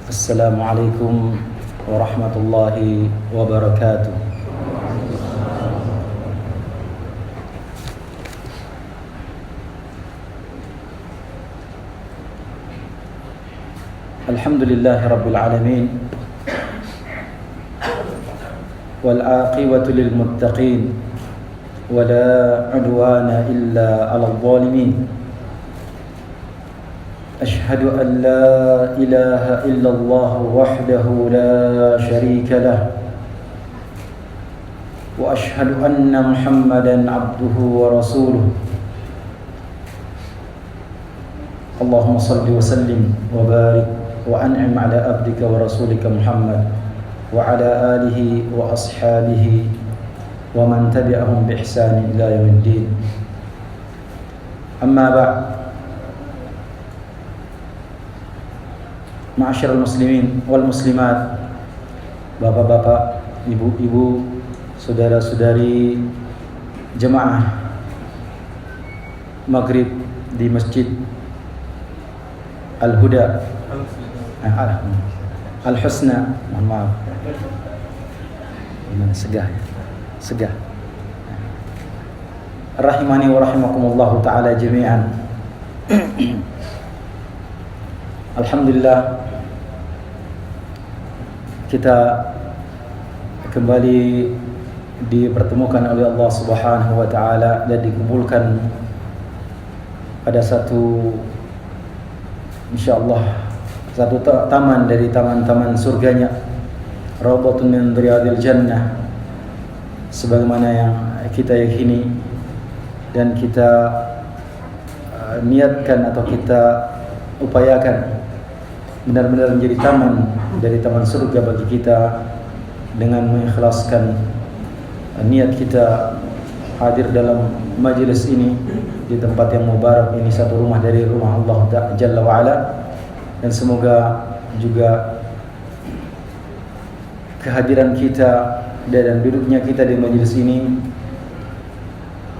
Assalamualaikum warahmatullahi wabarakatuh. Alhamdulillahi rabbil alamin, wal aqibatu lil muttaqin, wala udwana illa 'alal zalimin. أشهد أن لا إله إلا الله وحده لا شريك له وأشهد أن محمدا عبده ورسوله اللهم صل وسلم وبارك وأنعم على عبدك ورسولك محمد وعلى آله وأصحابه ومن تبعهم بإحسان إلى يوم الدين. أما بعد، Ma'asyiral muslimin wal muslimat, bapak-bapak, ibu-ibu, saudara-saudari jemaah maghrib di Masjid Al-Huda Al-Husna, mohon maaf, gimana, segah rahimani wa rahimakumullahu ta'ala jami'an. Alhamdulillah, kita kembali dipertemukan oleh Allah Subhanahu wa taala dan dikumpulkan pada satu, insyaallah, satu taman dari taman-taman surganya, Raudhatun min riyadil jannah, sebagaimana yang kita yakini dan kita niatkan atau kita upayakan benar-benar menjadi taman dari taman surga bagi kita, dengan mengikhlaskan niat kita hadir dalam majelis ini di tempat yang mubarak ini, satu rumah dari rumah Allah Jalla wa'ala. Dan semoga juga kehadiran kita dan duduknya kita di majelis ini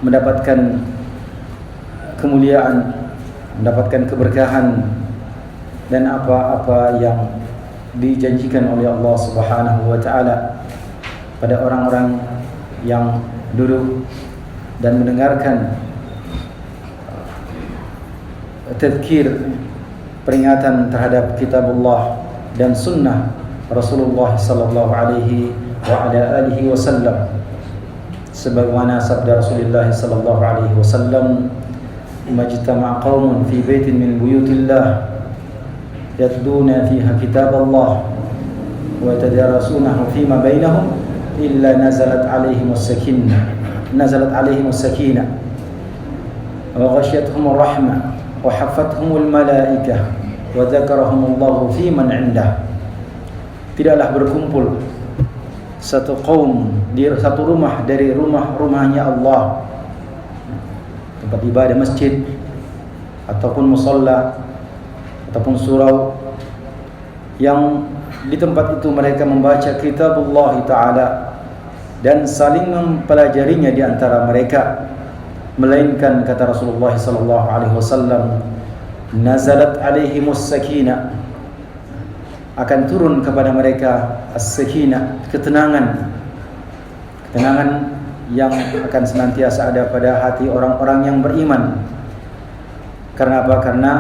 mendapatkan kemuliaan, mendapatkan keberkahan, dan apa-apa yang dijanjikan oleh Allah Subhanahu wa taala pada orang-orang yang duduk dan mendengarkan tadzkir, peringatan terhadap kitabullah dan sunnah Rasulullah sallallahu alaihi wa ala alihi wasallam, sebagaimana sabda Rasulullah sallallahu alaihi wasallam, majtama'a qaumun fi baitin min buyutillah yatluna fiha kitaballah wa yatadarasunahu fima bainahum illa nazalat alaihimus sakinah wa ghashiyatuhumur rahmah wa haffathumul malaikah wa dzakarahumullahu fiman 'indah. Tidaklah berkumpul satu kaum di satu rumah dari rumah-rumahnya Allah, tempat ibadah, masjid ataupun musalla ataupun surau, yang di tempat itu mereka membaca kitabullah ta'ala dan saling mempelajarinya di antara mereka, melainkan kata Rasulullah sallallahu alaihi wasallam, nazalat alaihimus sakinah, akan turun kepada mereka as-sakinah, ketenangan yang akan senantiasa ada pada hati orang-orang yang beriman. Karena apa? Karena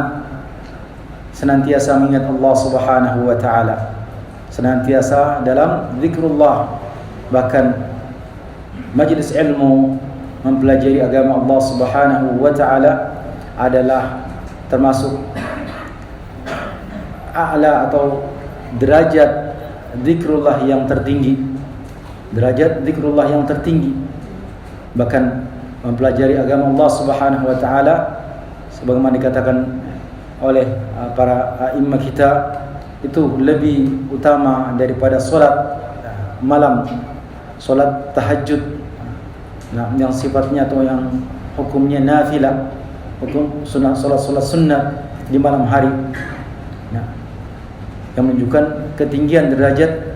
senantiasa mengingat Allah Subhanahu wa taala, senantiasa dalam zikrullah. Bahkan majlis ilmu mempelajari agama Allah Subhanahu wa taala adalah termasuk a'la atau derajat zikrullah yang tertinggi, Bahkan mempelajari agama Allah Subhanahu wa taala, sebagaimana dikatakan oleh para a'imah kita, itu lebih utama daripada solat malam, solat tahajud, yang sifatnya atau yang hukumnya nafilah, hukum sunnah, solat sunnah di malam hari, yang menunjukkan ketinggian derajat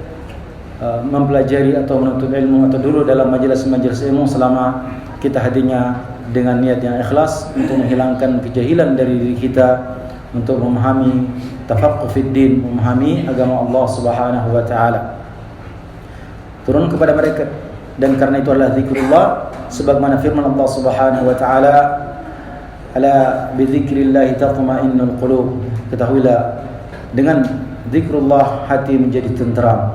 mempelajari atau menuntut ilmu atau dulu dalam majelis-majelis ilmu selama kita hadirnya dengan niat yang ikhlas untuk menghilangkan kejahilan dari diri kita, untuk memahami tafaqquh fid din, memahami agama Allah Subhanahu wa taala. Turun kepada mereka, dan karena itu adalah zikrullah sebagaimana firman Allah Subhanahu wa taala, ala bidzikrillah tatma'innul qulub. Ketahuilah dengan zikrullah hati menjadi tenteram.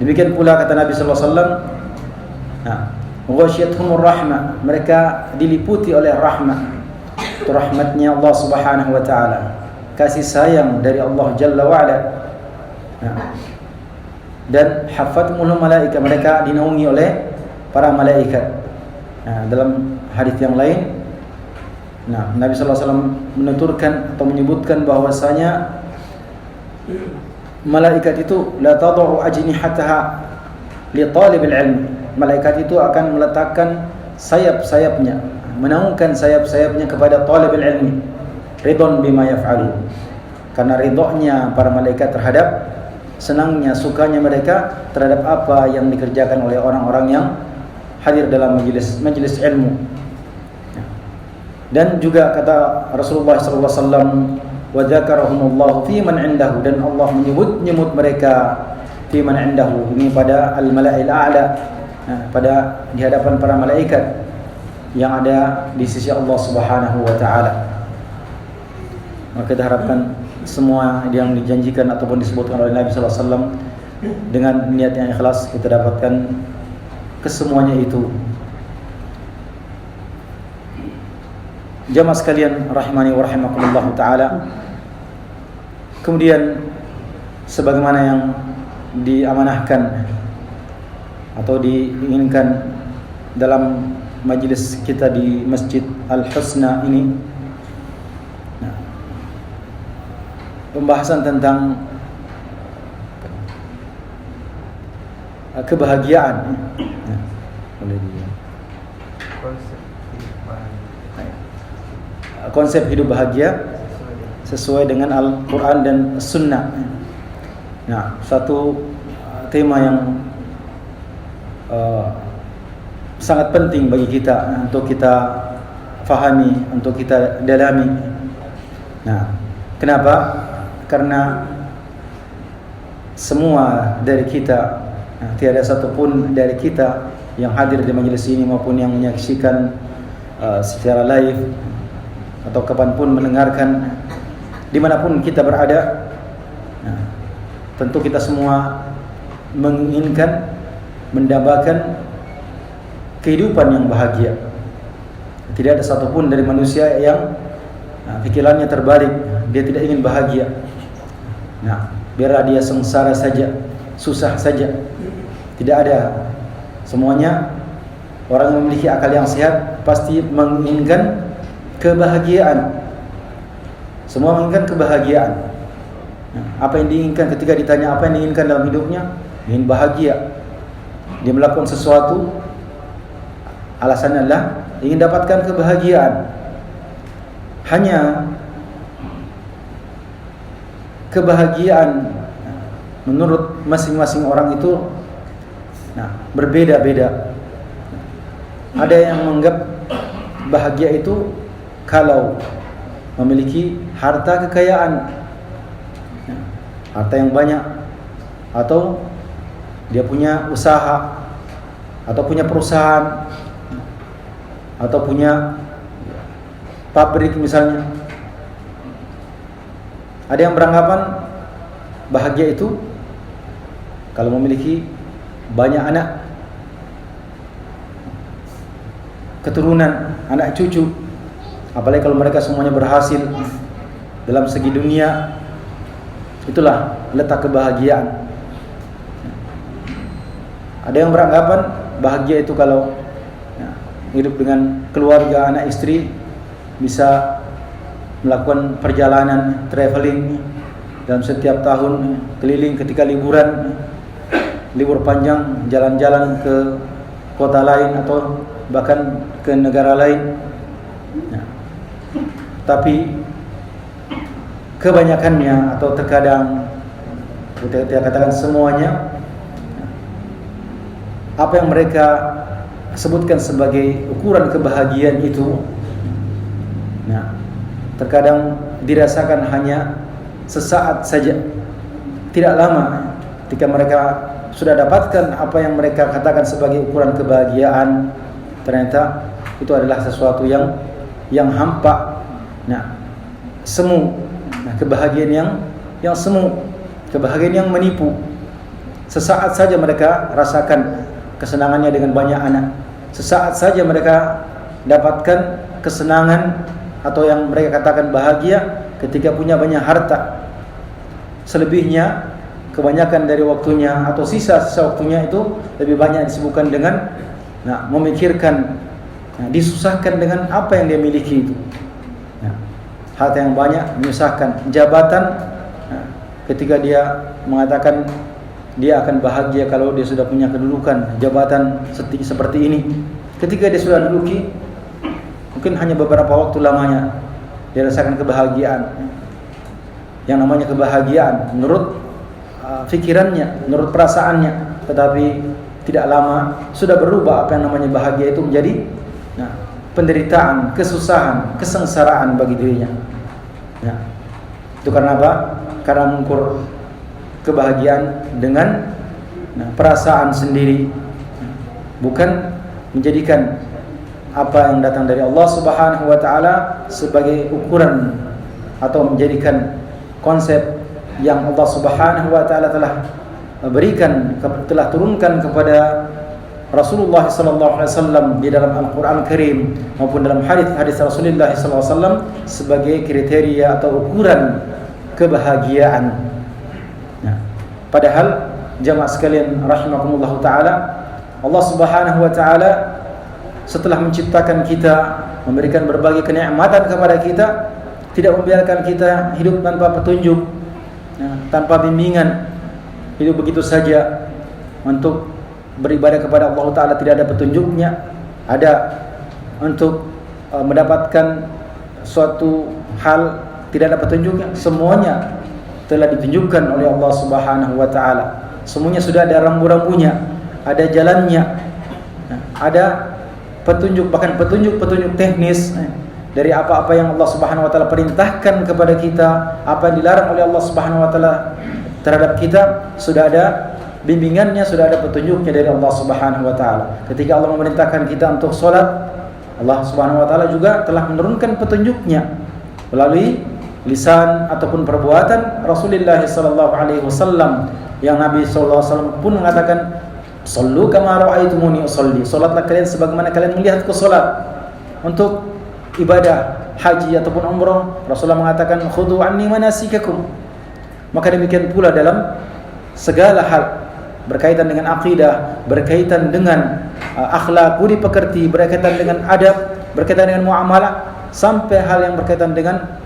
Demikian pula kata Nabi sallallahu alaihi wasallam, ghasyiyatuhumur rahmah, mereka diliputi oleh rahmat. Itu rahmatnya Allah Subhanahu wa taala, kasih sayang dari Allah Jalla wa ala. Dan hafathumul malaika, mereka dinaungi oleh para malaikat. Dalam hadis yang lain, Nabi sallallahu alaihi wasallam menuturkan atau menyebutkan bahwasanya malaikat itu la tad'u ajnihataha li talibil ilm. Malaikat itu akan meletakkan sayap-sayapnya, menaungkan sayap-sayapnya kepada talibul ilmi, ridon bima yaf'alu. Karena ridhonya para malaikat terhadap, senangnya, sukanya mereka terhadap apa yang dikerjakan oleh orang-orang yang hadir dalam majelis ilmu. Dan juga kata Rasulullah sallallahu alaihi wasallam, wa dzakarahumullahu fi man indahu, dan Allah menyebut mereka fi man indahu, ini pada al-mala'il a'la, pada di hadapan para malaikat yang ada di sisi Allah Subhanahu wa taala. Maka kita harapkan semua yang dijanjikan ataupun disebutkan oleh Nabi sallallahu alaihi wasallam dengan niat yang ikhlas kita dapatkan kesemuanya itu. Jamaah sekalian rahimani wa rahimakumullah taala. Kemudian sebagaimana yang diamanahkan atau diinginkan dalam majelis kita di Masjid Al-Husna ini, pembahasan tentang kebahagiaan. Konsep hidup bahagia sesuai dengan Al-Quran dan Sunnah. Satu tema yang sangat penting bagi kita untuk kita fahami, untuk kita dalami. Kenapa? Karena semua dari kita, tiada satupun dari kita yang hadir di majelis ini maupun yang menyaksikan secara live atau kapanpun mendengarkan, dimanapun kita berada, tentu kita semua menginginkan mendambakan kehidupan yang bahagia. Tidak ada satupun dari manusia yang pikirannya terbalik, dia tidak ingin bahagia. Biarlah dia sengsara saja, susah saja, tidak ada. Semuanya orang yang memiliki akal yang sehat pasti menginginkan kebahagiaan. Semua menginginkan kebahagiaan. Apa yang diinginkan ketika ditanya apa yang diinginkan dalam hidupnya? Ingin bahagia. Dia melakukan sesuatu, alasannya adalah ingin dapatkan kebahagiaan. Hanya kebahagiaan menurut masing-masing orang itu berbeda-beda. Ada yang menganggap bahagia itu kalau memiliki harta kekayaan, harta yang banyak, atau dia punya usaha, atau punya perusahaan, atau punya pabrik misalnya. Ada yang beranggapan bahagia itu kalau memiliki banyak anak, keturunan, anak cucu. Apalagi kalau mereka semuanya berhasil dalam segi dunia, itulah letak kebahagiaan. Ada yang beranggapan bahagia itu kalau hidup dengan keluarga, anak istri, bisa melakukan perjalanan traveling dalam setiap tahun, keliling ketika liburan, libur panjang, jalan-jalan ke kota lain atau bahkan ke negara lain. Tapi kebanyakannya atau terkadang kita katakan semuanya, apa yang mereka sebutkan sebagai ukuran kebahagiaan itu, terkadang dirasakan hanya sesaat saja, tidak lama. Ketika mereka sudah dapatkan apa yang mereka katakan sebagai ukuran kebahagiaan, ternyata itu adalah sesuatu yang hampa, semu. Kebahagiaan yang semu, kebahagiaan yang menipu. Sesaat saja mereka rasakan kesenangannya dengan banyak anak. Sesaat saja mereka dapatkan kesenangan atau yang mereka katakan bahagia ketika punya banyak harta. Selebihnya, kebanyakan dari waktunya atau sisa-sisa waktunya itu lebih banyak disibukkan dengan memikirkan, disusahkan dengan apa yang dia miliki itu. Harta yang banyak menyusahkan. Jabatan, ketika dia mengatakan dia akan bahagia kalau dia sudah punya kedudukan jabatan seperti ini. Ketika dia sudah duduki, mungkin hanya beberapa waktu lamanya dia rasakan kebahagiaan. Yang namanya kebahagiaan menurut fikirannya, menurut perasaannya, tetapi tidak lama sudah berubah apa yang namanya bahagia itu menjadi penderitaan, kesusahan, kesengsaraan bagi dirinya. Itu karena apa? Karena mengukur kebahagiaan dengan perasaan sendiri, bukan menjadikan apa yang datang dari Allah Subhanahu wa taala sebagai ukuran atau menjadikan konsep yang Allah Subhanahu wa taala telah berikan, telah turunkan kepada Rasulullah sallallahu alaihi wasallam di dalam Al-Qur'an Karim maupun dalam hadis-hadis Rasulullah sallallahu alaihi wasallam sebagai kriteria atau ukuran kebahagiaan. Padahal jamaah sekalian rahimakumullah taala, Allah Subhanahu wa taala setelah menciptakan kita, memberikan berbagai kenikmatan kepada kita, tidak membiarkan kita hidup tanpa petunjuk, tanpa bimbingan, hidup begitu saja. Untuk beribadah kepada Allah taala tidak ada petunjuknya. Ada untuk mendapatkan suatu hal tidak ada petunjuknya. Semuanya telah ditunjukkan oleh Allah Subhanahu wa taala. Semuanya sudah ada rambu-rambunya, ada jalannya. Ada petunjuk, bahkan petunjuk-petunjuk teknis dari apa-apa yang Allah Subhanahu wa taala perintahkan kepada kita, apa yang dilarang oleh Allah Subhanahu wa taala terhadap kita, sudah ada bimbingannya, sudah ada petunjuknya dari Allah Subhanahu wa taala. Ketika Allah memerintahkan kita untuk salat, Allah Subhanahu wa taala juga telah menurunkan petunjuknya melalui lisan ataupun perbuatan Rasulullah sallallahu alaihi wasallam, yang Nabi sallallahu alaihi wasallam pun mengatakan, "Shallu kama ra'aitumuni usolli." Salatlah kalian sebagaimana kalian melihatku salat. Untuk ibadah haji ataupun umrah, Rasulullah mengatakan, "Khudhu anni manasikakum." Maka demikian pula dalam segala hal berkaitan dengan akidah, berkaitan dengan akhlak, budi pekerti, berkaitan dengan adab, berkaitan dengan muamalah, sampai hal yang berkaitan dengan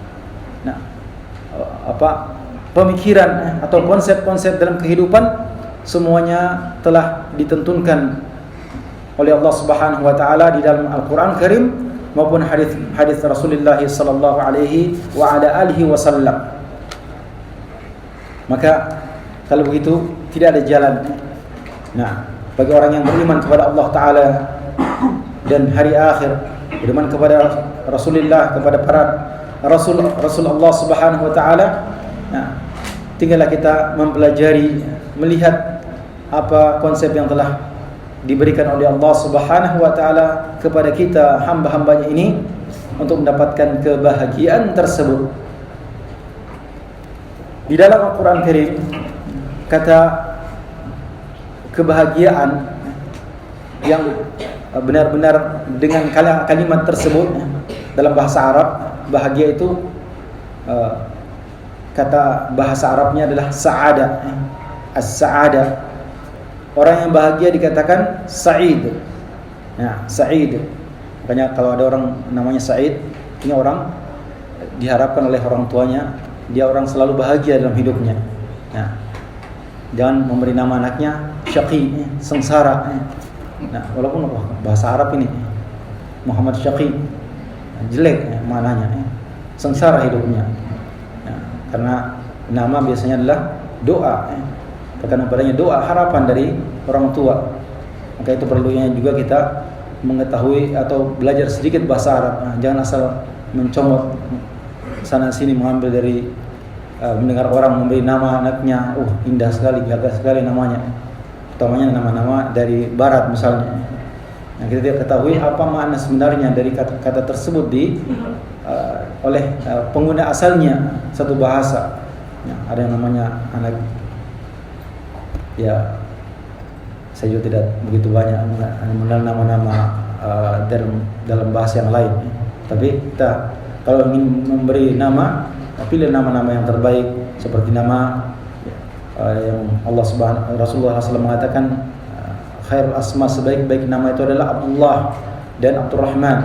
pemikiran atau konsep-konsep dalam kehidupan, semuanya telah ditentukan oleh Allah Subhanahu wa taala di dalam Al-Qur'an Karim maupun hadis Rasulullah sallallahu alaihi wa ala alihi wasallam. Maka kalau begitu tidak ada jalan bagi orang yang beriman kepada Allah taala dan hari akhir, beriman kepada Rasulullah, kepada para Rasul Allah Subhanahu wa taala. Tinggallah kita mempelajari, melihat apa konsep yang telah diberikan oleh Allah Subhanahu wa taala kepada kita hamba-hambanya ini untuk mendapatkan kebahagiaan tersebut. Di dalam Al-Qur'an Karim, kata kebahagiaan yang benar-benar dengan kalimat tersebut dalam bahasa Arab, bahagia itu kata bahasa Arabnya adalah sa'ada. As-sa'ada. Orang yang bahagia dikatakan sa'id. Sa'id. Makanya kalau ada orang namanya Sa'id, ini orang diharapkan oleh orang tuanya, dia orang selalu bahagia dalam hidupnya. Jangan memberi nama anaknya syaqi, sengsara. Walaupun bahasa Arab ini Muhammad Syaqi, jelek maknanya, sengsara hidupnya. Karena nama biasanya adalah doa, karena padanya doa harapan dari orang tua. Maka itu perlunya juga kita mengetahui atau belajar sedikit bahasa Arab. Jangan asal mencomot sana sini mengambil dari mendengar orang memberi nama anaknya, indah sekali, gagah sekali namanya. Utamanya nama-nama dari barat misalnya. Nah, kita tidak ketahui apa makna sebenarnya dari kata tersebut oleh pengguna asalnya satu bahasa. Ya, ada yang namanya anak, ya saya juga tidak begitu banyak mengenal nama-nama dalam bahasa yang lain. Tapi kita kalau ingin memberi nama, pilih nama-nama yang terbaik, seperti nama yang Rasulullah SAW mengatakan khairul asma, sebaik-baik nama itu adalah Abdullah dan Abdurrahman.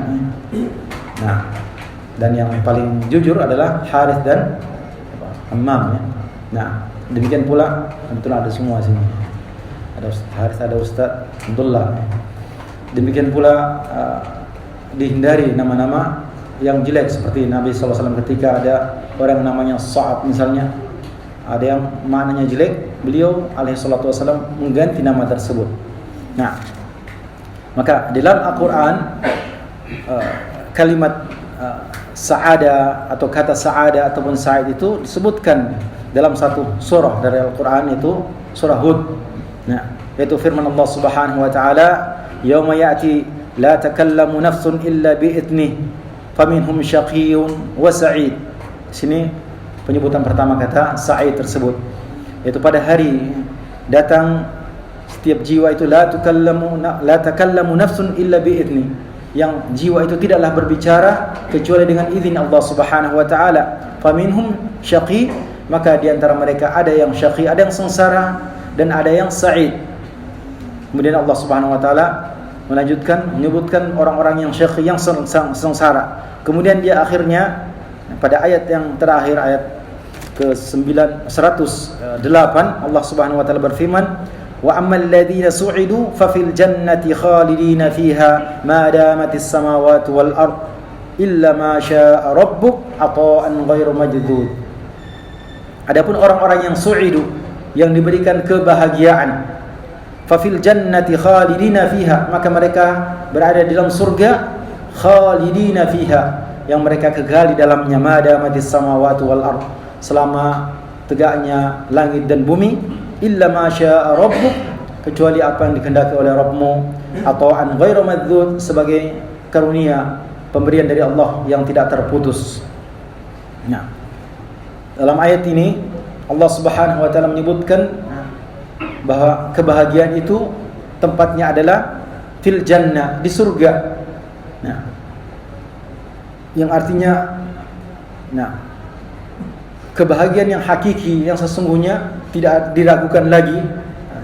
Nah, dan yang paling jujur adalah Harith dan Hammam, ya. Nah, demikian pula kebetulan ada semua sini. Ada Ustaz Harith, ada Ustaz Abdullah. Demikian pula dihindari nama-nama yang jelek, seperti Nabi SAW ketika ada orang namanya Sa'ab misalnya, ada yang maknanya jelek, beliau alaihi salatu wasallam mengganti nama tersebut. Nah, maka di dalam Al-Quran kalimat sa'ada atau kata sa'ada ataupun sa'id itu disebutkan dalam satu surah dari Al-Quran, itu surah Hud. Nah, yaitu firman Allah Subhanahu wa taala, "Yauma ya'ti la takallamu nafsun illa bi'idnih, faminhum syaqiyyun wa sa'id." Sini penyebutan pertama kata sa'id tersebut, yaitu pada hari datang setiap jiwa itu la takallamu nafsun illa bi'idnih, yang jiwa itu tidaklah berbicara kecuali dengan izin Allah Subhanahu wa taala. Faminhum syaqi, maka di antara mereka ada yang syaqi, ada yang sengsara, dan ada yang sa'id. Kemudian Allah Subhanahu wa taala menyebutkan orang-orang yang syaqi, yang sengsara. Kemudian dia akhirnya pada ayat yang terakhir, ayat ke-108, Allah Subhanahu wa taala berfirman, wa ammal ladzina su'idu fa fil jannati khalidina fiha ma damatis samawati wal ard illa ma syaa rabbuk ata'an ghairu majdud. Adapun orang-orang yang su'idu, yang diberikan kebahagiaan, fa fil jannati khalidina fiha, maka mereka berada di dalam surga, khalidina fiha, yang mereka kekal di dalamnya, ma damatis samawati wal ard, selama tegaknya langit dan bumi, illa ma syaa rabbuk, kecuali apa yang dikehendaki oleh Rabbmu, atau an ghairu madzud, sebagai karunia pemberian dari Allah yang tidak terputus. Nah, dalam ayat ini Allah Subhanahu wa taala menyebutkan bahwa kebahagiaan itu tempatnya adalah fil jannah, di surga. Nah, yang artinya, kebahagiaan yang hakiki, yang sesungguhnya tidak diragukan lagi,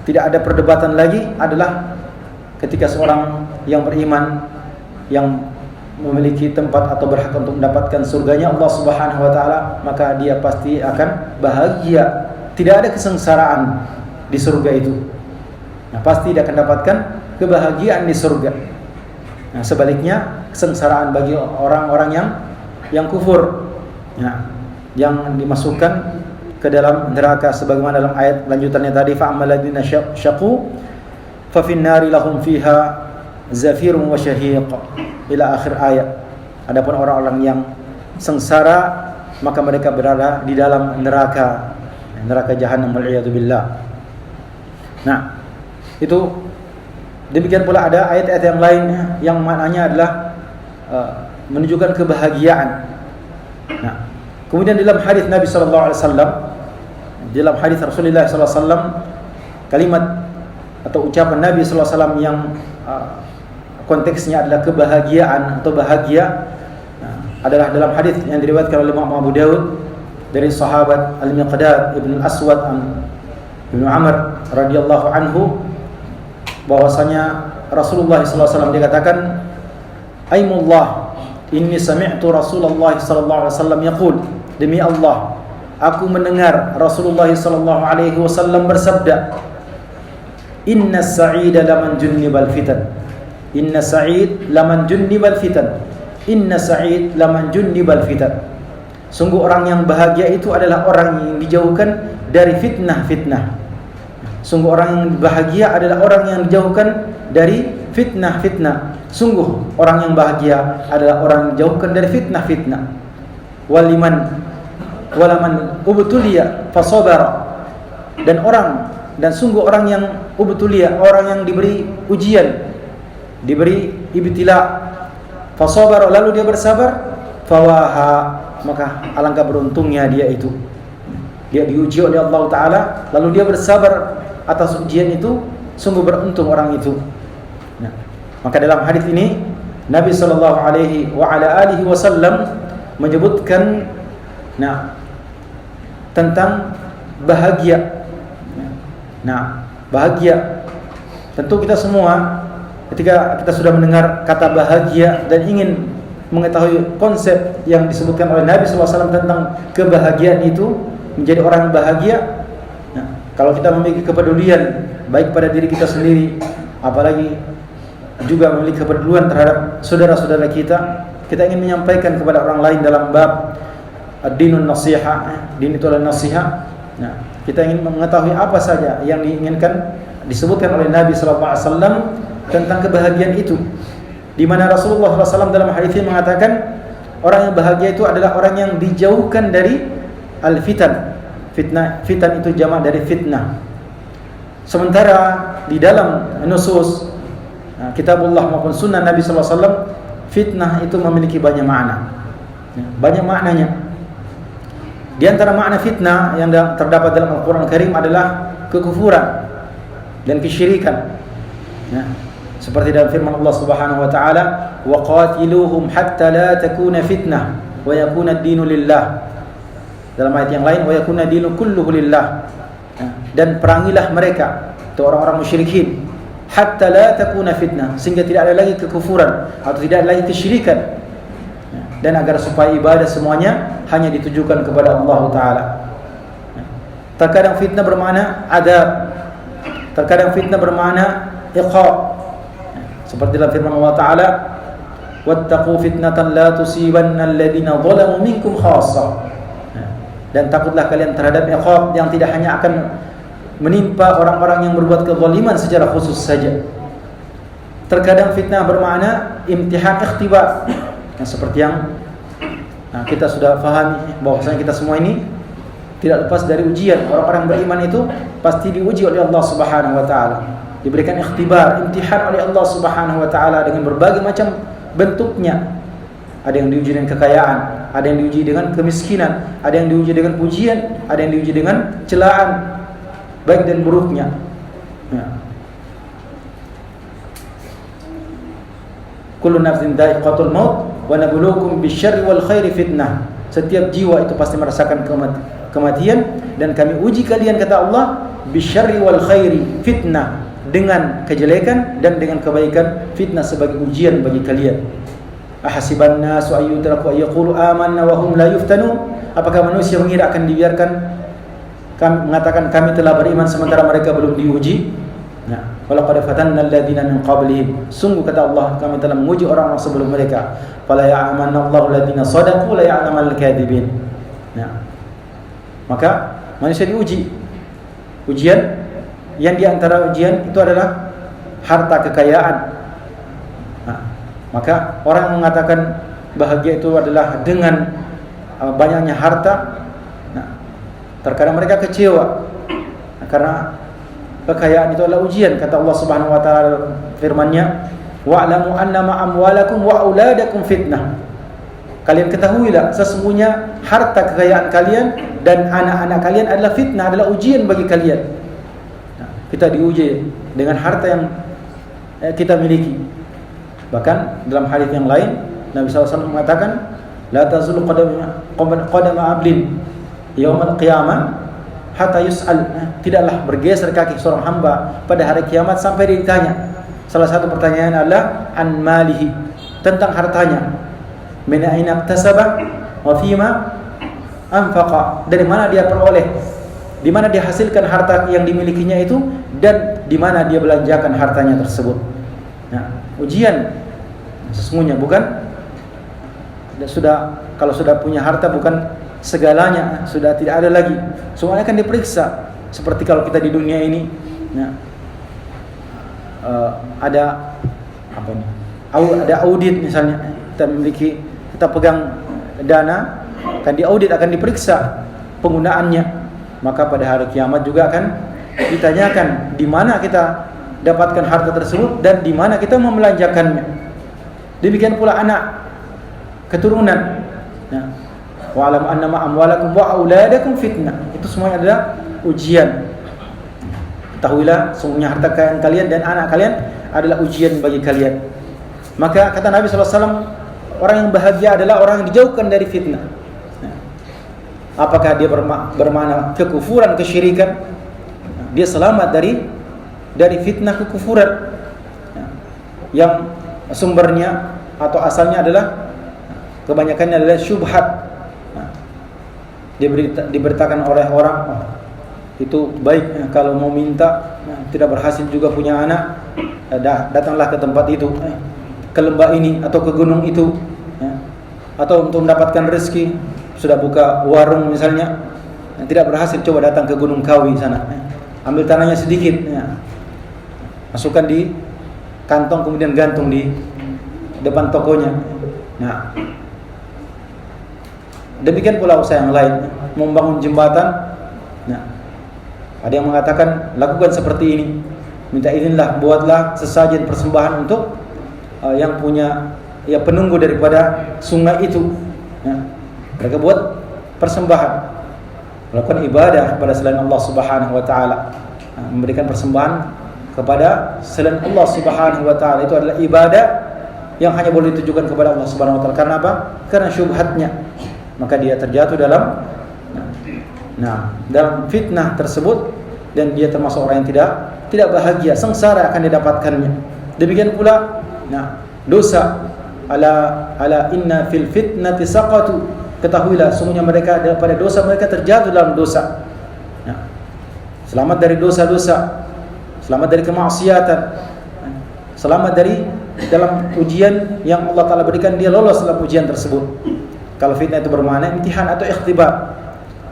tidak ada perdebatan lagi, adalah ketika seorang yang beriman, yang memiliki tempat atau berhak untuk mendapatkan surganya Allah Subhanahu wa taala, maka dia pasti akan bahagia. Tidak ada kesengsaraan di surga itu. Nah, pasti dia akan dapatkan kebahagiaan di surga. Nah, sebaliknya kesengsaraan bagi orang-orang yang kufur, yang dimasukkan ke dalam neraka, sebagaimana dalam ayat lanjutannya tadi, fa'ammal ladzina syaqu fa fin nari lahum fiha zafirun wa syahiq, ila akhir ayat. Adapun orang-orang yang sengsara, maka mereka berada di dalam neraka jahanam, wal iyadu billah. Nah, itu demikian pula ada ayat-ayat yang lain yang maknanya adalah menunjukkan kebahagiaan. Nah, kemudian dalam hadis Nabi sallallahu alaihi wasallam, dalam hadis Rasulullah sallallahu alaihi wasallam, kalimat atau ucapan Nabi sallallahu alaihi wasallam yang konteksnya adalah kebahagiaan atau bahagia, adalah dalam hadis yang diriwayatkan oleh Imam Abu Daud dari sahabat Al-Miqdad ibn Al-Aswad ibn Amr radhiyallahu anhu, bahwasanya Rasulullah sallallahu alaihi wasallam dikatakan, aimullah inni sami'tu Rasulullah sallallahu alaihi wasallam yaqul, demi Allah, aku mendengar Rasulullah sallallahu alaihi wasallam bersabda, inna sa'ida laman junnibal fitan, inna sa'id laman junnibal fitan, inna sa'id laman junnibal fitan. Sungguh orang yang bahagia itu adalah orang yang dijauhkan dari fitnah-fitnah. Sungguh orang yang bahagia adalah orang yang dijauhkan dari fitnah-fitnah. Sungguh orang yang bahagia adalah orang yang dijauhkan dari fitnah-fitnah. walaman ubtuliya fasabara, dan sungguh orang yang ubtuliya, orang yang diberi ujian, diberi ibtila, fasabara, lalu dia bersabar, fawaha, maka alangkah beruntungnya dia itu. Dia diuji oleh Allah Ta'ala, lalu dia bersabar atas ujian itu, sungguh beruntung orang itu. Nah, maka dalam hadis ini Nabi sallallahu alaihi wasallam menyebutkan tentang bahagia. Nah, bahagia. Tentu kita semua ketika kita sudah mendengar kata bahagia dan ingin mengetahui konsep yang disebutkan oleh Nabi sallallahu alaihi wasallam tentang kebahagiaan itu, menjadi orang bahagia. Nah, kalau kita memiliki kepedulian baik pada diri kita sendiri, apalagi juga memiliki kepedulian terhadap saudara-saudara kita, kita ingin menyampaikan kepada orang lain dalam bab ad-dinun nasiha, din itu adalah nasihat. Nah, kita ingin mengetahui apa saja yang diinginkan disebutkan oleh Nabi sallallahu alaihi wasallam tentang kebahagiaan itu, di mana Rasulullah SAW dalam hadis ini mengatakan orang yang bahagia itu adalah orang yang dijauhkan dari al-fitan. Fitan itu jamak dari fitnah. Sementara di dalam nusus kitabullah maupun sunnah Nabi SAW, fitnah itu memiliki banyak makna. Banyak maknanya. Di antara makna fitnah yang terdapat dalam Al-Quran Al-Karim adalah kekufuran dan kesyirikan. Seperti dalam firman Allah Subhanahu wa taala, wa qatiluhum hatta la takuna fitnah wa yakuna ad-dinu lillah. Dalam ayat yang lain, wa yakuna ad-dinu kulluhu lillah. Dan perangilah mereka, itu orang-orang musyrikin, hatta la takuna fitnah, sehingga tidak ada lagi kekufuran atau tidak ada lagi kesyirikan. Dan agar supaya ibadah semuanya hanya ditujukan kepada Allah Ta'ala. Terkadang fitnah bermakna adab, terkadang fitnah bermakna iqab. Seperti dalam firman Allah Ta'ala, wattaqu fitnatan la tusibanna alladhina zalamu minkum khassah. Dan takutlah kalian terhadap iqab yang tidak hanya akan menimpa orang-orang yang berbuat kezaliman secara khusus saja. Terkadang fitnah bermakna imtihan, ikhtibar. Seperti yang kita sudah fahami bahwasanya kita semua ini tidak lepas dari ujian. Orang-orang beriman itu pasti diuji oleh Allah Subhanahu wa taala, diberikan ikhtibar, imtihan oleh Allah Subhanahu wa taala dengan berbagai macam bentuknya. Ada yang diuji dengan kekayaan, ada yang diuji dengan kemiskinan, ada yang diuji dengan pujian, ada yang diuji dengan celaan baik dan buruknya. Kullu nafsin dha'iqatul maut wa nabluukum bisyarri wal khairi fitnah. Setiap jiwa itu pasti merasakan kematian, dan kami uji kalian, kata Allah, bisyarri wal khairi fitnah, dengan kejelekan dan dengan kebaikan, fitnah sebagai ujian bagi kalian. Ahasiban nasu ayyutraku ayyaqulu amanna wa hum la yuftanu. Apakah manusia mengira akan dibiarkan kami mengatakan kami telah beriman sementara mereka belum diuji? Walaqad fatanna alladziina min qablihim. Sungguh kata Allah, kami telah menguji orang-orang sebelum mereka. Fala ya'lamanna Allahu alladziina shadaqu la ya'lamal kadhibin. Maka manusia diuji. Ujian yang di antara ujian itu adalah harta, kekayaan. Maka orang mengatakan bahagia itu adalah dengan banyaknya harta. Terkadang mereka kecewa karena kekayaan itu adalah ujian. Kata Allah Subhanahu wa taala firman-Nya, wa'lamu annama amwalakum wa auladakum fitnah. Kalian ketahuilah sesungguhnya harta kekayaan kalian dan anak-anak kalian adalah fitnah, adalah ujian bagi kalian. Kita diuji dengan harta yang kita miliki. Bahkan dalam hadis yang lain Nabi SAW mengatakan, la tazulu qadama ablin yaumal qiyamah hatta yus'al. Tidaklah bergeser kaki seorang hamba pada hari kiamat sampai dia ditanya. Salah satu pertanyaan adalah an malihi, tentang hartanya. Min aina iktasaba wa fima anfaqa, dari mana dia peroleh, di mana dia hasilkan harta yang dimilikinya itu, dan di mana dia belanjakan hartanya tersebut. Ujian sesungguhnya bukan kalau sudah punya harta bukan segalanya, sudah tidak ada lagi. Semuanya akan diperiksa. Seperti kalau kita di dunia ini, ada apa ini? Ada audit misalnya. Kita pegang dana akan diaudit, akan diperiksa penggunaannya. Maka pada hari kiamat juga akan ditanyakan di mana kita dapatkan harta tersebut dan di mana kita membelanjakannya. Demikian pula anak, keturunan. Nah, wa'lam annama amwalakum wa auladakum fitnah. Itu semuanya adalah ujian. Ketahuilah sungguhnya harta kalian dan anak kalian adalah ujian bagi kalian. Maka kata Nabi SAW, orang yang bahagia adalah orang yang dijauhkan dari fitnah. Nah, apakah dia bermakna kekufuran, kesyirikan? Nah, dia selamat dari fitnah kekufuran, nah, yang sumbernya atau asalnya adalah kebanyakannya adalah syubhat. Nah, diberitakan oleh orang, itu baik kalau mau minta, tidak berhasil juga punya anak, datanglah ke tempat itu, ke lembah ini atau ke gunung itu, atau untuk mendapatkan rezeki sudah buka warung misalnya, tidak berhasil, coba datang ke Gunung Kawi sana, ambil tanahnya sedikit, masukkan di kantong kemudian gantung di depan tokonya. Nah, demikian pula usaha yang lain, membangun jembatan. Nah, ada yang mengatakan lakukan seperti ini, minta izinlah, buatlah sesajen persembahan untuk yang punya penunggu daripada sungai itu. Ya, mereka buat persembahan, melakukan ibadah kepada selain Allah Subhanahu wa taala. Memberikan persembahan kepada selain Allah Subhanahu wa taala itu adalah ibadah yang hanya boleh ditujukan kepada Allah Subhanahu wa taala. Karena apa? Karena syubhatnya. Maka dia terjatuh dalam fitnah tersebut, dan dia termasuk orang yang tidak bahagia, sengsara akan didapatkannya. Demikian pula dosa, ala inna fil fitnati saqatu, ketahuilah sungguhnya mereka daripada dosa mereka terjatuh dalam dosa. Selamat dari dosa-dosa, selamat dari kemaksiatan, selamat dari dalam ujian yang Allah Ta'ala berikan, dia lolos dalam ujian tersebut. Kalau fitnah itu bermakna imtihan atau ikhtibar,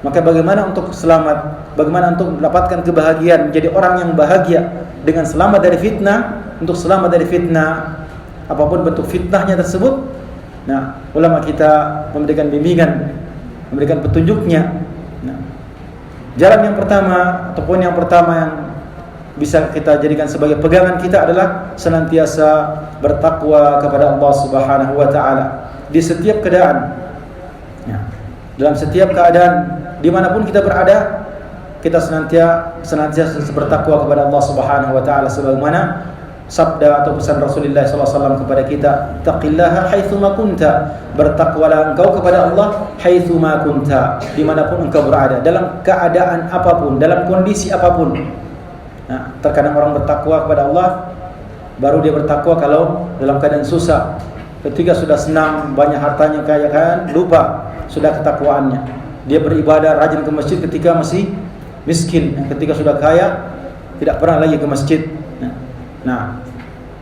maka bagaimana untuk selamat, bagaimana untuk mendapatkan kebahagiaan, menjadi orang yang bahagia dengan selamat dari fitnah. Untuk selamat dari fitnah, apapun bentuk fitnahnya tersebut, ulama kita memberikan bimbingan, memberikan petunjuknya. Jalan yang pertama atau poin yang pertama yang bisa kita jadikan sebagai pegangan kita adalah senantiasa bertakwa kepada Allah Subhanahu wa taala di setiap keadaan. Dalam setiap keadaan, dimanapun kita berada, kita senantiasa bertakwa kepada Allah Subhanahu wa taala, sebagaimana sabda atau pesan Rasulullah SAW kepada kita, taqillaha haitsuma kunta, bertakwalah engkau kepada Allah haitsuma kunta, dimanapun engkau berada, dalam keadaan apapun, dalam kondisi apapun. Terkadang orang bertakwa kepada Allah, baru dia bertakwa kalau dalam keadaan susah. Ketika sudah senang, banyak hartanya, kaya kan, lupa sudah ketakwaannya. Dia beribadah, rajin ke masjid ketika masih miskin. Ketika sudah kaya, tidak pernah lagi ke masjid.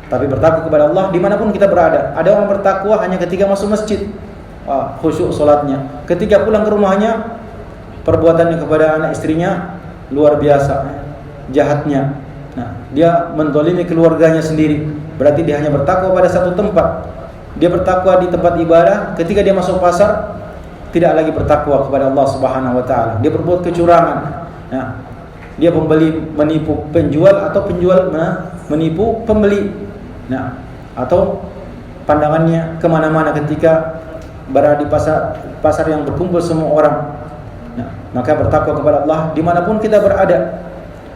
Tapi bertakwa kepada Allah dimanapun kita berada. Ada orang bertakwa hanya ketika masuk masjid, khusyuk solatnya. Ketika pulang ke rumahnya, perbuatannya kepada anak istrinya luar biasa, jahatnya. Dia menzalimi keluarganya sendiri. Berarti dia hanya bertakwa pada satu tempat. Dia bertakwa di tempat ibadah. Ketika dia masuk pasar, tidak lagi bertakwa kepada Allah Subhanahu wa taala. Dia berbuat kecurangan. Dia pembeli menipu penjual, atau penjual menipu pembeli. Atau pandangannya kemana-mana ketika berada di pasar yang berkumpul semua orang. Maka bertakwa kepada Allah dimanapun kita berada.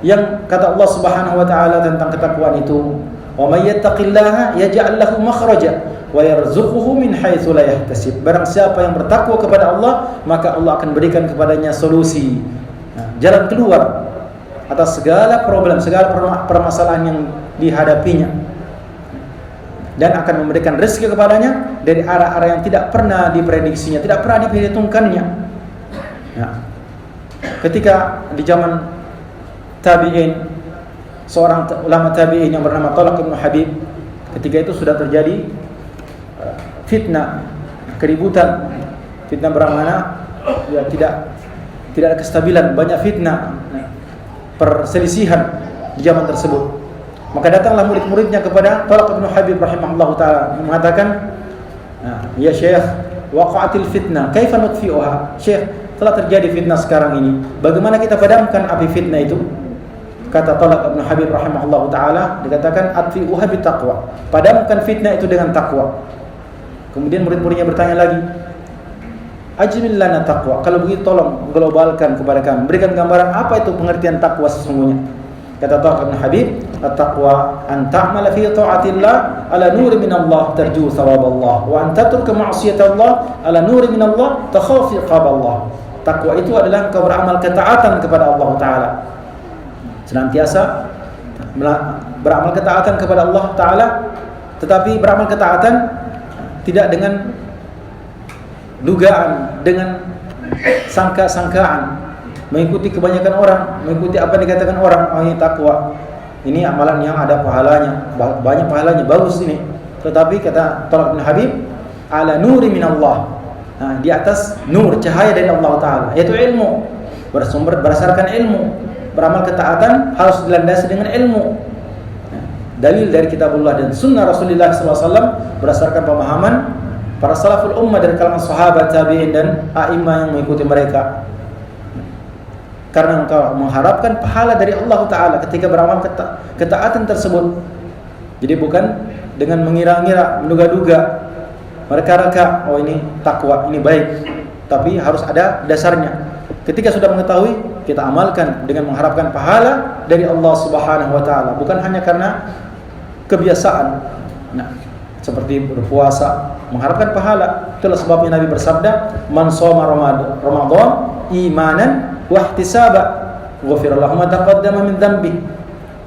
Yang kata Allah Subhanahu wa taala tentang ketakwaan itu, wa may yattaqillaha yaj'al lahu makhraja wa yarzuquhu min haitsu la yahtasib. Barang siapa yang bertakwa kepada Allah, maka Allah akan berikan kepadanya solusi, jalan keluar atas segala problem, segala permasalahan yang dihadapinya, dan akan memberikan rezeki kepadanya dari arah-arah yang tidak pernah diprediksinya, tidak pernah diperhitungkannya. Ketika di zaman tabi'in, seorang ulama tabi'in yang bernama Talaq bin Habib, ketika itu sudah terjadi fitnah, keributan. Fitnah bermakna tidak ada kestabilan, banyak fitnah, perselisihan di zaman tersebut. Maka datanglah murid-muridnya kepada Talaq bin Habib rahimahullah taala, mengatakan, ya Syekh, waqa'atil fitnah, kaifa nutfi'uha? Syekh, telah terjadi fitnah sekarang ini. Bagaimana kita padamkan api fitnah itu? Kata Talaq Ibn Habib rahimahullahu taala, dikatakan atfi'uha bitaqwa. Padamkan fitnah itu dengan takwa. Kemudian murid-muridnya bertanya lagi, ajmil lana taqwa. Kalau begitu tolong globalkan kepada kami, berikan gambaran apa itu pengertian takwa sesungguhnya. Kata Talaq Ibn Habib, at-taqwa an ta'mala fi ta'atillah ala nuri min Allah tarju thawab Allah, wa an tatruka ma'siyatallah ala nuri min Allah takhafu iqab Allah. Takwa itu adalah engkau beramal ketaatan kepada Allah taala, senantiasa beramal ketaatan kepada Allah taala, tetapi beramal ketaatan tidak dengan dugaan, dengan sangka-sangkaan, mengikuti kebanyakan orang, mengikuti apa yang dikatakan orang. Oh, ini takwa, ini amalan yang ada pahalanya, banyak pahalanya, bagus ini. Tetapi kata Talaq bin Habib, ala nuri min Allah, di atas nur, cahaya dari Allah Ta'ala, yaitu ilmu, bersumber berdasarkan ilmu. Beramal ketaatan harus dilandasi dengan ilmu, dalil dari kitabullah dan sunnah Rasulullah SAW, berdasarkan pemahaman para salaful ummah dari kalangan sahabat, tabi'in dan a'imah yang mengikuti mereka. Karena engkau mengharapkan pahala dari Allah Ta'ala ketika beramal ketaatan tersebut. Jadi bukan dengan mengira-ngira, menduga-duga, mereka-reka, oh ini takwa, ini baik, tapi harus ada dasarnya. Ketika sudah mengetahui, kita amalkan dengan mengharapkan pahala dari Allah Subhanahu wa taala, bukan hanya karena kebiasaan. Nah, seperti berpuasa, mengharapkan pahala. Itulah sebabnya Nabi bersabda, "Man shoma Ramadan imanan wa ihtisaba, ghufira lahu ma taqaddama min dhanbi."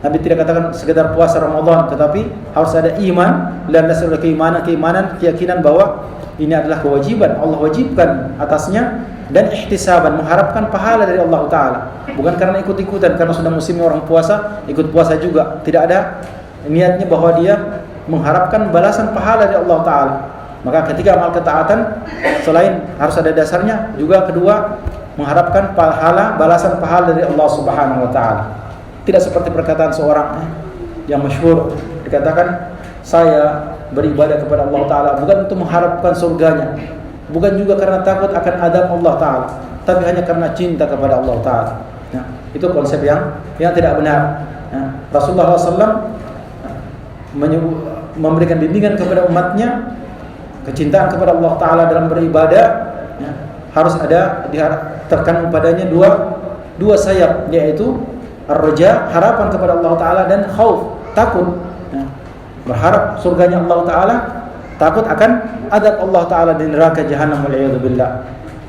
Nabi tidak katakan sekedar puasa Ramadan, tetapi harus ada iman, landaskan oleh keimanan, keyakinan bahwa ini adalah kewajiban, Allah wajibkan atasnya, dan ihtisaban, mengharapkan pahala dari Allah Ta'ala. Bukan karena ikut-ikutan, karena sudah musimnya orang puasa, ikut puasa juga. Tidak ada niatnya bahwa dia mengharapkan balasan pahala dari Allah Ta'ala. Maka ketika amal ketaatan, selain harus ada dasarnya, juga kedua, mengharapkan pahala, balasan pahala dari Allah Subhanahu wa Ta'ala. Tidak seperti perkataan seorang yang masyhur, dikatakan, saya beribadah kepada Allah Ta'ala bukan untuk mengharapkan surganya, bukan juga karena takut akan adab Allah Ta'ala, tapi hanya karena cinta kepada Allah Ta'ala. Nah, itu konsep yang tidak benar. Nah, Rasulullah SAW memberikan bimbingan kepada umatnya, kecintaan kepada Allah Ta'ala dalam beribadah, ya, harus ada terkandung padanya dua sayap, yaitu ar-raja, harapan kepada Allah Ta'ala, dan khauf, takut, ya, berharap surganya Allah Ta'ala, takut akan adab Allah Ta'ala di neraka jahanam, wal'iyadzubillah.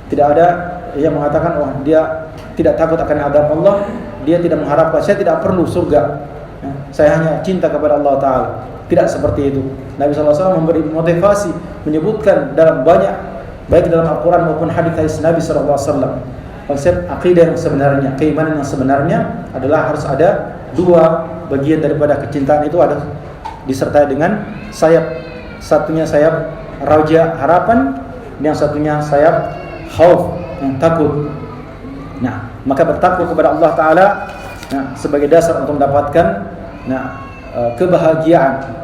Tidak ada yang mengatakan, oh dia tidak takut akan adab Allah, dia tidak mengharapkan, saya tidak perlu surga, ya, saya hanya cinta kepada Allah Ta'ala. Tidak seperti itu. Nabi SAW memberi motivasi, menyebutkan dalam banyak, baik dalam Al-Quran maupun hadis Nabi SAW, konsep akidah yang sebenarnya, keimanan yang sebenarnya adalah harus ada dua bagian daripada kecintaan itu, ada disertai dengan sayap. Satunya sayap raja, harapan, yang satunya sayap khauf, yang takut. Nah, maka bertakwa kepada Allah Ta'ala, nah, sebagai dasar untuk mendapatkan, nah, kebahagiaan,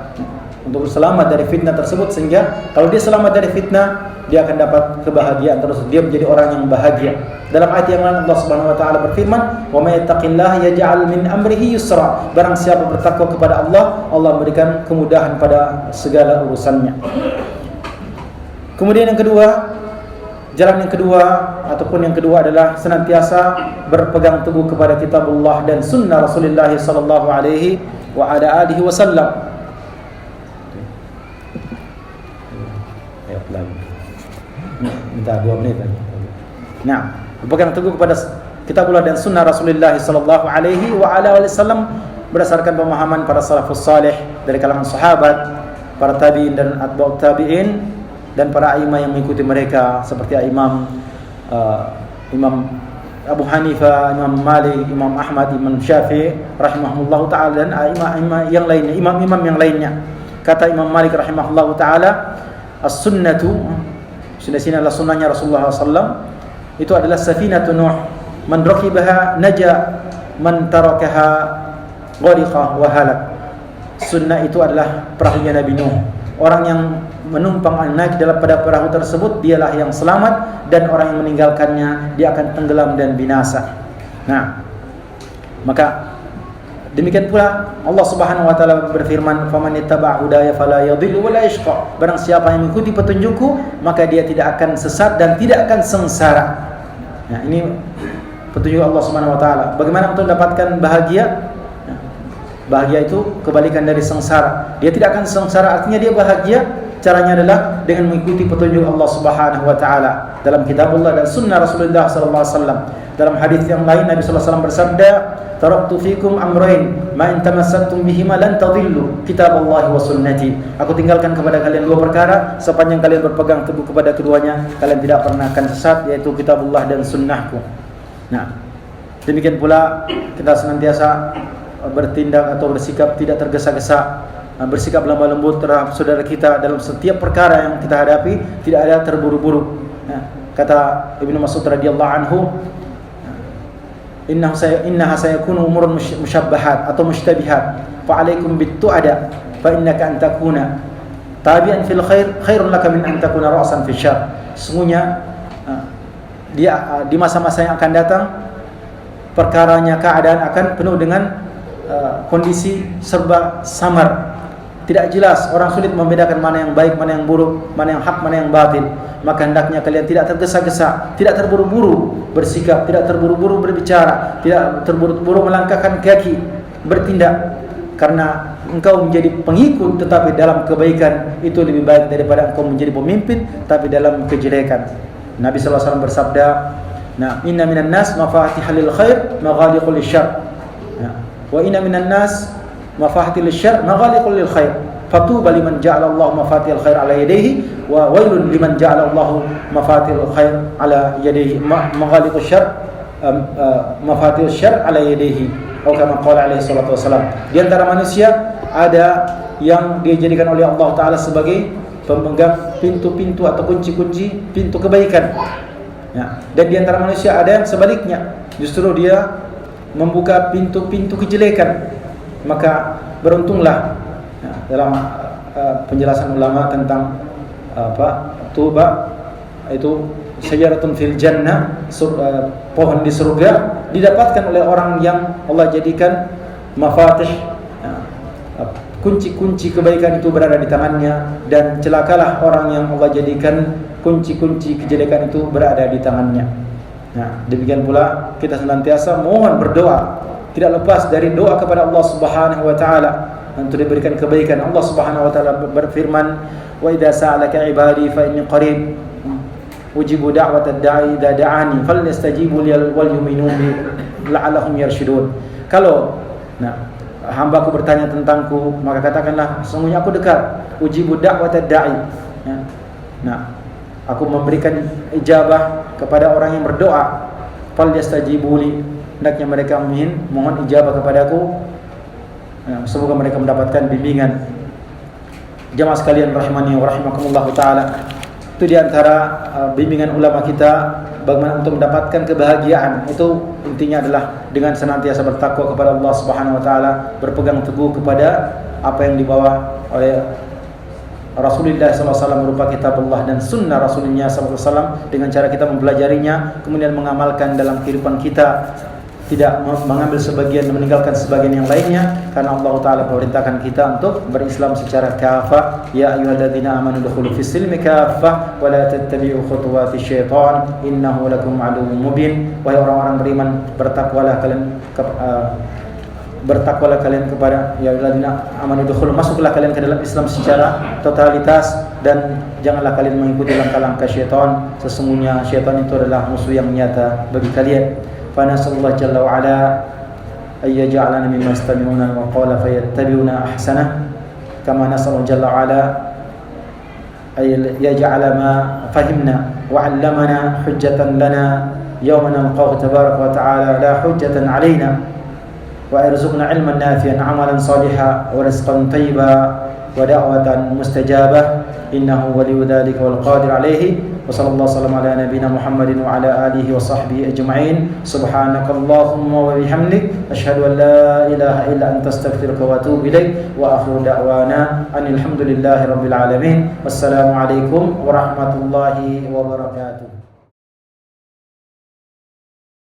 untuk selamat dari fitnah tersebut. Sehingga kalau dia selamat dari fitnah, dia akan dapat kebahagiaan terus, dia menjadi orang yang bahagia. Dalam ayat yang lain Allah Subhanahu wa taala berfirman, "Wa may yattaqillaha yaj'al min amrihi yusra." Barang siapa bertakwa kepada Allah, Allah memberikan kemudahan pada segala urusannya. Kemudian yang kedua, jalan yang kedua ataupun yang kedua adalah senantiasa berpegang teguh kepada kitabullah dan sunnah Rasulullah sallallahu alaihi wa ala alihi wasallam. Minta 2 menit lagi. Nah, berpegang teguh kepada kitabullah dan sunnah Rasulullah sallallahu alaihi wa ala alihi wasallam berdasarkan pemahaman para salafus salih dari kalangan sahabat, para tabi'in dan atba'ut tabi'in, dan para imam yang mengikuti mereka seperti Imam Abu Hanifah, Imam Malik, Imam Ahmad, Imam Syafi'i rahimahullahu taala, dan imam yang lainnya, imam-imam yang lainnya. Kata Imam Malik rahimahullahu taala, as-sunnatu, sunnah adalah sunnahnya Rasulullah SAW, itu adalah safinatu Nuh, man rakibaha naja, man tarakaha ghariqa wa halak. Sunnah itu adalah perahunya Nabi Nuh. Orang yang menumpang naik dalam pada perahu tersebut, dialah yang selamat, dan orang yang meninggalkannya dia akan tenggelam dan binasa. Nah, maka demikian pula Allah Subhanahu wa taala berfirman, "Faman ittaba'a hudaya fala yadhillu wa la yashqa." Barang siapa yang mengikuti petunjukku, maka dia tidak akan sesat dan tidak akan sengsara. Nah, ini petunjuk Allah Subhanahu wa taala. Bagaimana untuk mendapatkan bahagia? Nah, bahagia itu kebalikan dari sengsara. Dia tidak akan sengsara, artinya dia bahagia. Caranya adalah dengan mengikuti petunjuk Allah Subhanahu wa taala dalam kitabullah dan sunnah Rasulullah sallallahu alaihi wasallam. Dalam hadis yang lain Nabi sallallahu alaihi wasallam bersabda, "Taraktu fikum amrayn ma in tamassaktum bihima lan tadhillu, kitaballahi wa sunnati." Aku tinggalkan kepada kalian dua perkara, sepanjang kalian berpegang teguh kepada keduanya, kalian tidak pernah akan sesat, yaitu kitabullah dan sunnahku. Nah, demikian pula kita senantiasa bertindak atau bersikap tidak tergesa-gesa, bersikap lemah lembut terhadap saudara kita dalam setiap perkara yang kita hadapi, tidak ada terburu-buru. Nah, kata Ibnu Mas'ud radhiyallahu anhu, innaha sayakunu umurun musyabbahat atau mushtabihat, fa alaikum bit-tu'ada fa innaka an takuna tabi'an fil khair khairun laka min an takuna ra'san fil syarr. Sesungguhnya dia di masa-masa yang akan datang, perkaranya keadaan akan penuh dengan kondisi serba samar, tidak jelas, orang sulit membedakan mana yang baik, mana yang buruk, mana yang hak, mana yang batil. Maka hendaknya kalian tidak tergesa-gesa, tidak terburu-buru bersikap, tidak terburu-buru berbicara, tidak terburu-buru melangkahkan kaki bertindak, karena engkau menjadi pengikut tetapi dalam kebaikan itu lebih baik daripada engkau menjadi pemimpin tapi dalam kejelekan. Nabi sallallahu alaihi wasallam bersabda, "Nah, inna minan nas mafatihal lil khair maghaliqul lisyarr." Wa inna minan nas mafatihal lisyarr maghaliqul lil khair. Fatuba liman ja'ala Allah mafatihal khair ala yadayhi wa wailun liman ja'ala Allah mafatihal khair ala yadayhi. Maghaliqul syarr mafatihul syarr ala yadayhi. Atau kama qala alaihi salatu wasalam. Di antara manusia ada yang dijadikan oleh Allah taala sebagai pemegang pintu-pintu atau kunci-kunci pintu kebaikan. Ya, dan di antara manusia ada yang sebaliknya, justru dia membuka pintu-pintu kejelekan. Maka beruntunglah, ya, dalam penjelasan ulama tentang tuba itu syajaratun fil jannah, pohon di surga didapatkan oleh orang yang Allah jadikan mafatih, kunci-kunci kebaikan itu berada di tangannya, dan celakalah orang yang Allah jadikan kunci-kunci kejelekan itu berada di tangannya. Nah, demikian pula kita senantiasa mohon berdoa, tidak lepas dari doa kepada Allah Subhanahu wa taala untuk diberikan kebaikan. Allah Subhanahu wa taala berfirman, "Wa idza sa'alaka 'ibadi fa inni qarib ujibu da'watad da'i idza da'ani falyastajibu li wal yu'minu bi la'allahum yarshudun." Kalau hambaku bertanya tentangku, maka katakanlah, sesungguhnya aku dekat. Ujibu da'watad da'i. Ya. Nah, aku memberikan ijabah kepada orang yang berdoa. Falyastajibu li, hendaknya mereka mohon ijabah kepadaku. Ya, semoga mereka mendapatkan bimbingan. Jamaah sekalian rahimani wa rahimakumullah taala. Itu di antara bimbingan ulama kita bagaimana untuk mendapatkan kebahagiaan. Itu intinya adalah dengan senantiasa bertakwa kepada Allah Subhanahu wa taala, berpegang teguh kepada apa yang dibawa oleh Rasulullah SAW berupa kitab Allah dan sunnah Rasulullah SAW, dengan cara kita mempelajarinya kemudian mengamalkan dalam kehidupan kita, tidak mengambil sebagian dan meninggalkan sebagian yang lainnya, karena Allah Ta'ala memerintahkan kita untuk berislam secara kafah. Ya ayyuhalladzina amanu dukhulu fis silmi kafah wa la tattabi'u khutuwati syaitan innahu lakum aduwwun mubin. Wahai orang-orang beriman, bertakwalah kalian kepada ya ayyuhalladzina amanu dukhulu, masuklah kalian ke dalam Islam secara totalitas, dan janganlah kalian mengikuti langkah-langkah syaitan. Sesungguhnya syaitan itu adalah musuh yang nyata bagi kalian. Fanasallahu jalla wa ala ay yaj'alana mimman yastami'una al-qawla fayattabi'una ahsanah, kama nasallahu jalla wa ala ay yaj'ala ma fahimna wa 'allamana hujjatan lana yawma nalqahu tabaraka wa ta'ala la hujjatan 'alaina, wa irzuqna 'ilman nafi'an 'amalan salihan wa rizqan thayyiban wa da'watan mustajabah innahu waliyyu dzalika wal qadir 'alaihi. Wassallallahu ala nabiyyina Muhammadin wa ala alihi wa sahbihi ajma'in. Subhanakallahumma wa bihamdik asyhadu an la ilaha illa anta astaghfiruka wa atubu ilaik. Wa akhiru da'wana alhamdulillahi rabbil alamin. Wassalamu alaikum warahmatullahi wabarakatuh.